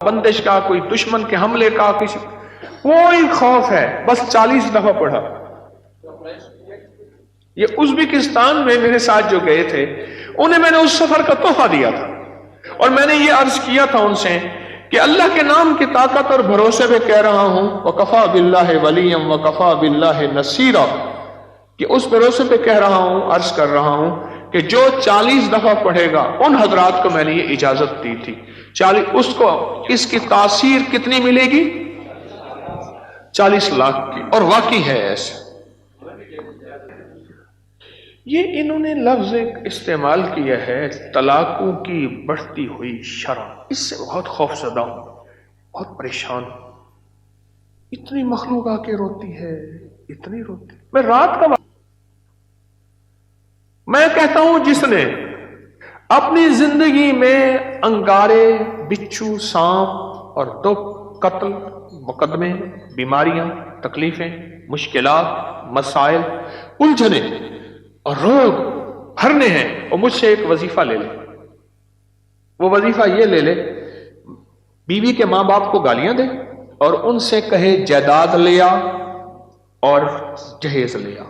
بندش کا، کوئی دشمن کے حملے کا، کسی کوئی خوف ہے، بس 40 دفعہ پڑھا۔ یہ ازبکستان میں میرے ساتھ جو گئے تھے انہیں میں نے اس سفر کا تحفہ دیا تھا، اور میں نے یہ عرض کیا تھا ان سے کہ اللہ کے نام کی طاقت اور بھروسے پہ کہہ رہا ہوں وَكَفَى بِاللَّهِ وَلِيًّا وَكَفَى بِاللَّهِ نَصِيرًا، کہ اس بھروسے پہ کہہ رہا ہوں، عرض کر رہا ہوں کہ جو 40 دفعہ پڑھے گا، ان حضرات کو میں نے یہ اجازت دی تھی 40، اس کو اس کی تاثیر کتنی ملے گی؟ 40 لاکھ کی، اور واقعی ہے ایسے۔ یہ انہوں نے لفظ استعمال کیا ہے طلاقوں کی بڑھتی ہوئی شرح، اس سے بہت خوف زدہ ہوں، بہت پریشان ہوں۔ اتنی مخلوق آ کے روتی ہے، اتنی روتی، میں رات کا میں کہتا ہوں جس نے اپنی زندگی میں انگارے، بچھو، سانپ اور دکھ، قتل، مقدمے، بیماریاں، تکلیفیں، مشکلات، مسائل، الجھنے اور روگ بھرنے ہیں، وہ مجھ سے ایک وظیفہ لے لے۔ وہ وظیفہ یہ لے لے، بیوی کے ماں باپ کو گالیاں دے اور ان سے کہے جائیداد لے آ اور جہیز لے آ،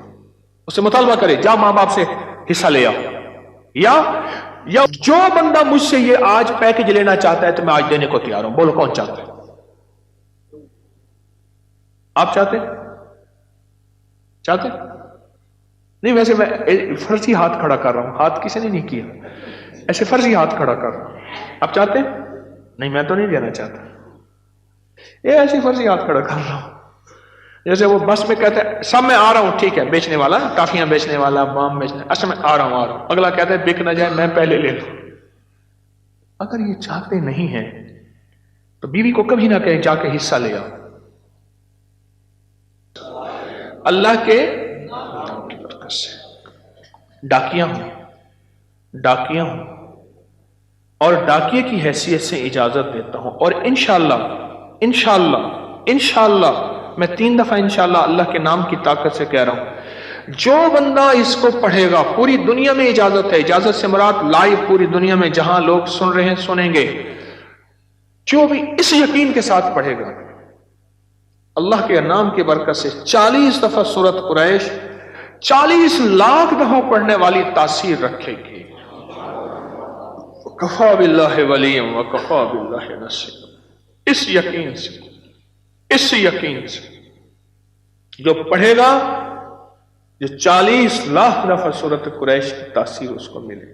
اس سے مطالبہ کرے جا ماں باپ سے حصہ لے آ، یا جو بندہ مجھ سے یہ آج پیکج لینا چاہتا ہے تو میں آج دینے کو تیار ہوں۔ بولو کون چاہتا ہے؟ آپ چاہتے نہیں؟ ویسے میں فرضی ہاتھ کھڑا کر رہا ہوں، ہاتھ کسی نے نہیں کیا، ایسے فرضی ہاتھ کھڑا کر رہا ہوں۔ آپ چاہتے نہیں؟ میں تو نہیں دینا چاہتا، یہ ایسے فرضی ہاتھ کھڑا کر رہا ہوں، جیسے وہ بس میں کہتا ہے سب میں آ رہا ہوں، ٹھیک ہے، بیچنے والا، ٹافیاں بیچنے والا، بام بیچنے، اچھا میں آ رہا ہوں، اگلا کہتا ہے بک نہ جائے میں پہلے لے لوں۔ اگر یہ چاہتے نہیں ہیں تو بیوی کو کبھی نہ کہیں جا کے حصہ لے آؤ۔ اللہ کے نام کی برکت سے ڈاکیاں ہوں اور ڈاکیے کی حیثیت سے اجازت دیتا ہوں، اور انشاءاللہ میں 3 دفعہ انشاءاللہ اللہ کے نام کی طاقت سے کہہ رہا ہوں، جو بندہ اس کو پڑھے گا، پوری دنیا میں اجازت ہے، اجازت سے مراد لائیو پوری دنیا میں جہاں لوگ سن رہے ہیں سنیں گے، جو بھی اس یقین کے ساتھ پڑھے گا اللہ کے نام کی برکت سے 40 دفعہ سورۃ قریش 40 لاکھ دفعہ پڑھنے والی تاثیر رکھے گی۔ وَكَفَى بِاللَّهِ وَلِيًّا وَكَفَى بِاللَّهِ نَصِيرًا، اس یقین سے جو پڑھے گا، جو 40 لاکھ دفعہ سورۃ قریش کی تاثیر اس کو ملے۔